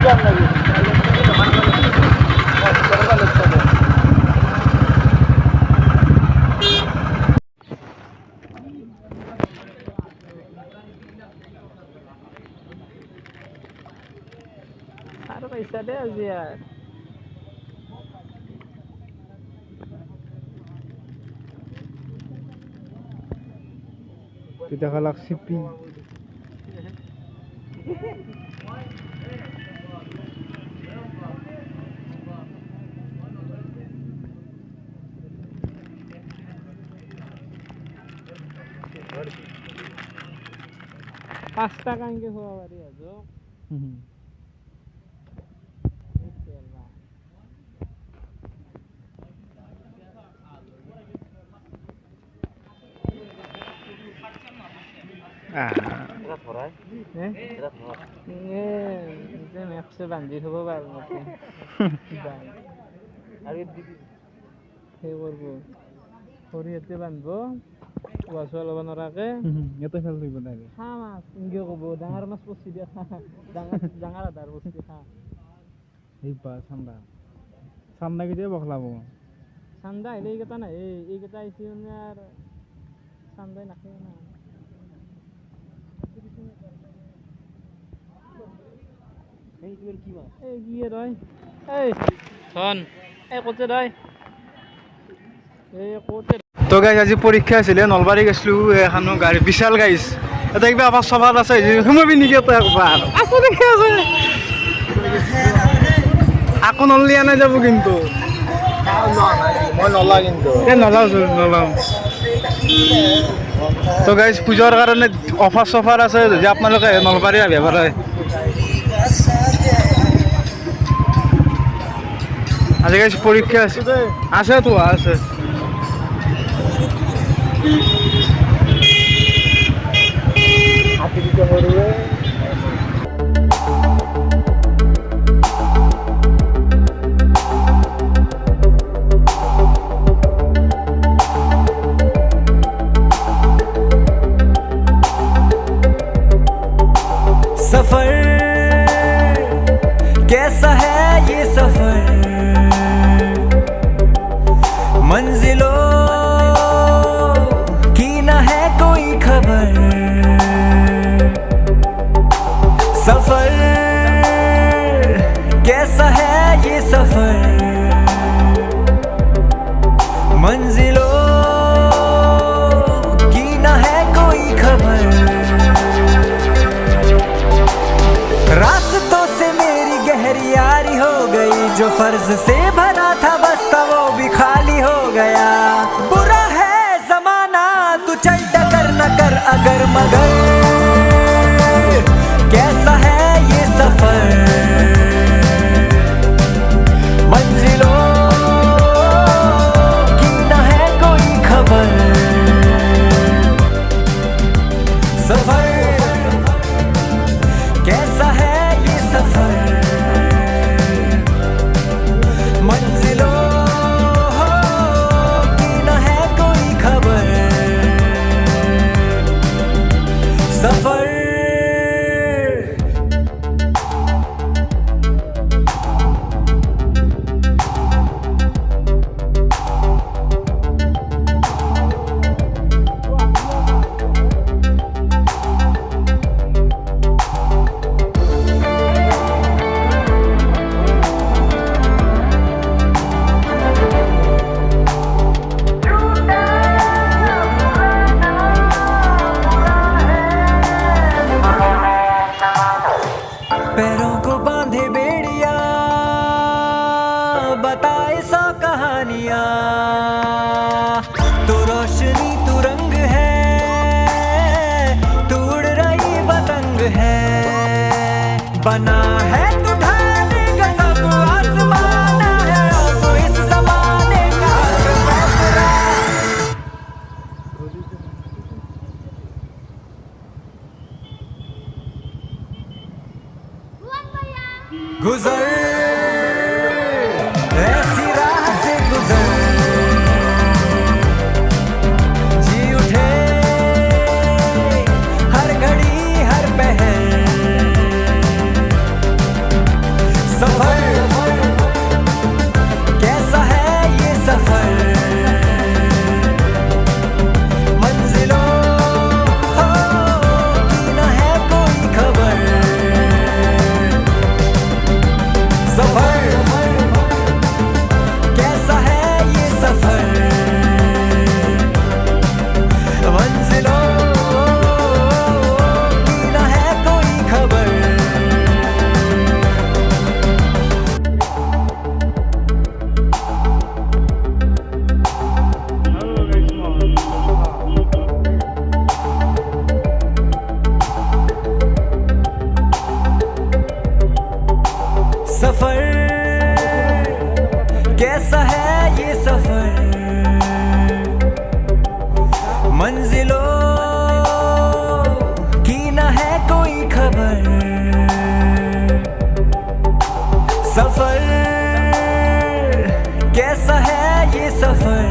Ada पैसा दे आज यार kita kalak sipi pasta kan ke huwa bari ajo berat morai berat mor ini makse bandi hobo bar mate ari dibi he korbo horiete bandbo waswal banarake এটা fail দিব না ha mas inge kobo dangar mas posi dia dangar adar posi ha এই বা সান্দা সান্দা কে দিয়ে বখলাবো সান্দা এই কথা না এই কথা আইছি মানে আর সান্দাই নাখে না এই তুই কি মাছ এই কি রয় এই শোন এই কোতে রয় এই কোতে তো গাইস আজি পরীক্ষা আছিল নলবাৰী গেছলু এখানো গাড়ী বিশাল গাইস এটা কিবা আবার সভাত আছে ঘুমাবি নেকি তো একবার আছে দেখে আছে আকো নলি আনা যাব কিন্তু মই নলা কিন্তু নলাম তো গাইস পূজাৰ কাৰণে অফাৰ সফাৰ আছে যদি আপোনালোকে নলবাৰী আহিব পাৰে আজি গাইস পৰীক্ষা আছে তো আছে happy to horwe सफर कैसा है ये सफर मंजिलों की न है कोई खबर सफर कैसा है ये सफर मंजिलों की न है कोई खबर रास्तों से मेरी गहरी यारी हो गई जो फर्ज से भरा था बस्ता वो भी खाली हो गया बुरा है जमाना तू चल टकर न कर अगर मगर कैसा है ये सफर मंजिलों की न है कोई खबर सफर कैसा है ये सफर मंजिलों की न है कोई खबर सफर पैरों को बांधे बेड़िया बताए सौ कहानियां तू रोशनी तू रंग है तू उड़ रही पतंग है बना है तू ढाले का सब आसमान है और तू इस ज़माने का फैसला गुजर ऐसी राह से गुजर जी उठे हर घड़ी हर पहर सफर कैसा है ये सफर, मंजिलों की न है कोई खबर। सफर कैसा है ये सफर,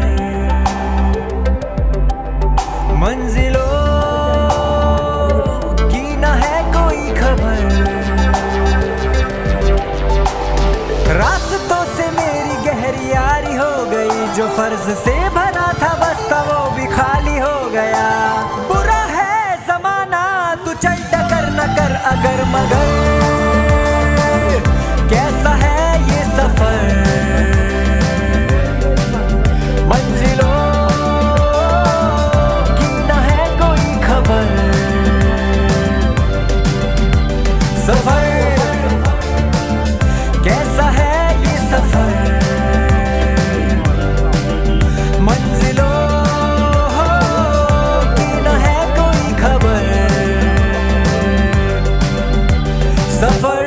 मंजिलों की न है कोई खबर। रास्तों से मेरी गहरी यारी हो गई, जो फर्ज से भरा था बस्ता वो भी खाली हो गया। बुरा है जमाना तू चल टकर न कर अगर मगर, कैसा है ये सफर, मंजिलों की न है कोई खबर। सफर कैसा है ये सफर, मंजिलों की न है कोई खबर। सफर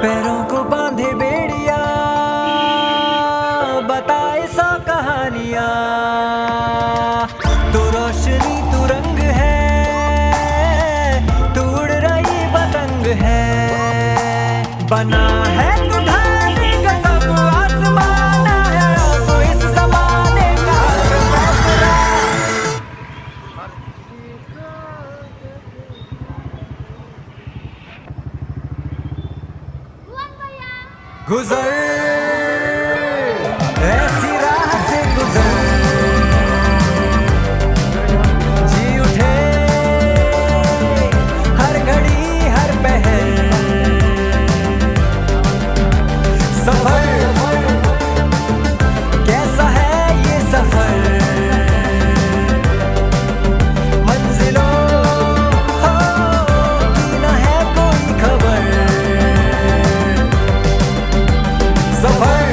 पैरों को बांधे बेड़िया, बताए सौ कहानियां। तू रोशनी तू रंग है, तू उड़ रही पतंग है। बना है तू ढालने का सब आसमाना है, तू इस ज़माने का फैसला। गुजर ऐसी राह से गुजर, जी उठे हर घड़ी हर पहर। सफर कैसा है ये सफर, मंजिलों की न है कोई खबर। सफर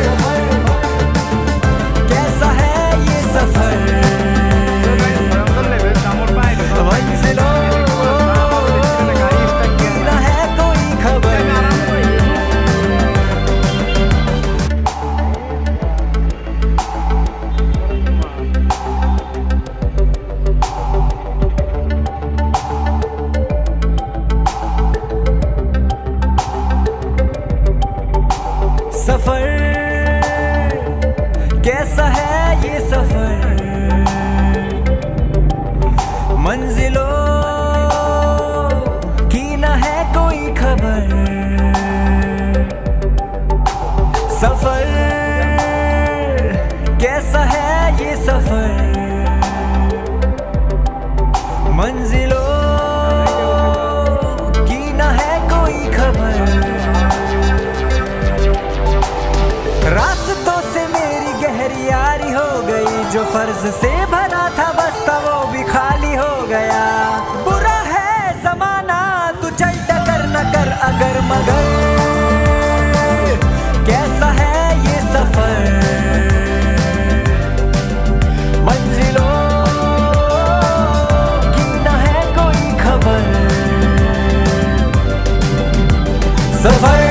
कैसा है ये सफर, मंजिलों की न है कोई खबर। सफर कैसा है ये सफर, मंजिलों की न है कोई खबर। सफर कैसा है ये सफर, मंजिलों की न है कोई खबर। रास्तों से मेरी गहरी यारी हो गई, जो फर्ज से भरा था बस्ता वो भी खाली हो गया। बुरा है जमाना तू चल टकर न कर अगर मगर, कैसा है ये सफर, मंजिलों की न है कोई खबर। सफर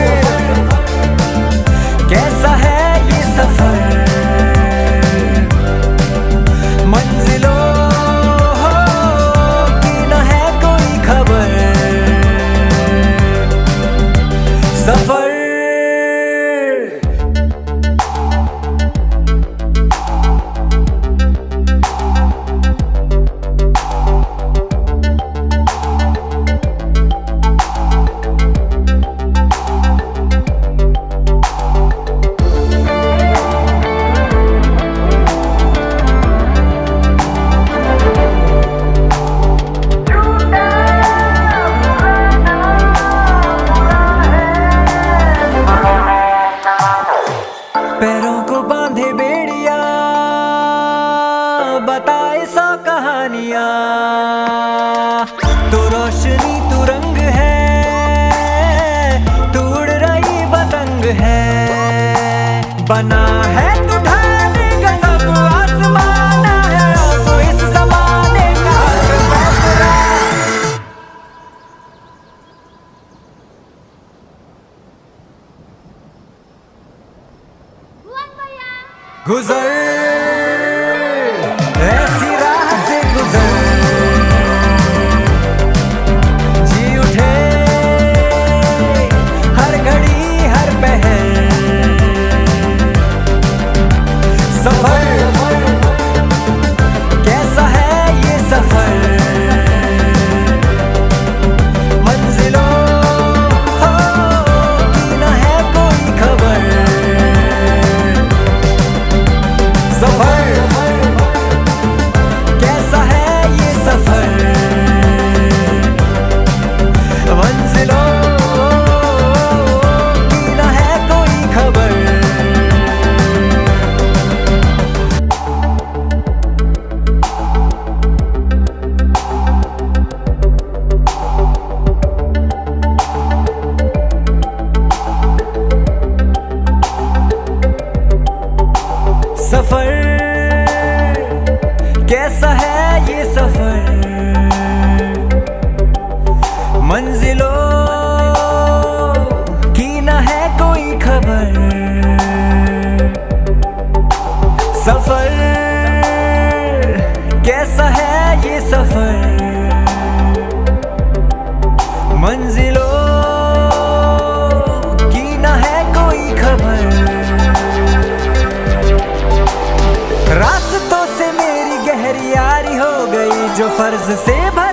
कैसा है ये सफर, मंजिलों की न है कोई खबर। सफर बना है तू ढाने का सब आसमाना है अब इस जमाने का फैसला। गुजर ऐसी राह से गुजर, जी उठे हर घड़ी हर पहर, सफर कैसा है ये सफर, मंजिलों की न है कोई खबर, सफर कैसा है ये सफर, मंजिलों की न है कोई खबर। सफर कैसा है ये सफर, मंजिलों की न है कोई खबर, सफर कैसा है ये सफर, मंजिलों की न है कोई खबर। रास्तों से मेरी गहरी यारी हो गई जो फर्ज से भर